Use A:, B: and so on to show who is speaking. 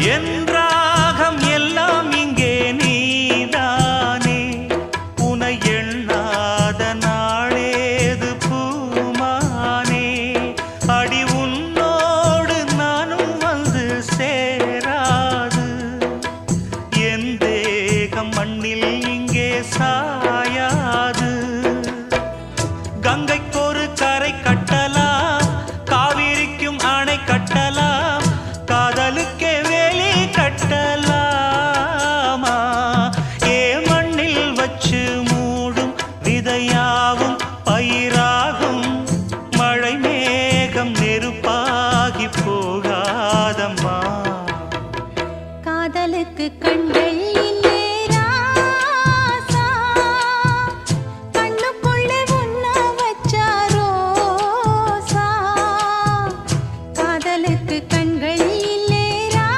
A: என் ராகம் எல்லாம் இங்கே நீதானே உனை எண்ணாத நாளேது பூமானே அடி உன்னோடு நானும் வந்து சேராது என் தேகம் மண்ணில் இங்கே சாயாது கங்கைக்கொரு கரை கட்டலாம் காவிரிக்கும் அணை கட்டலாம் காதலுக்கே வேலி கட்டலாமா ஏ மண்ணில் வச்சு மூடும் விதையாவும் பயிராகும் மழை மேகம் நெருப்பாகி போகாதம்மா
B: காதலுக்கு கண்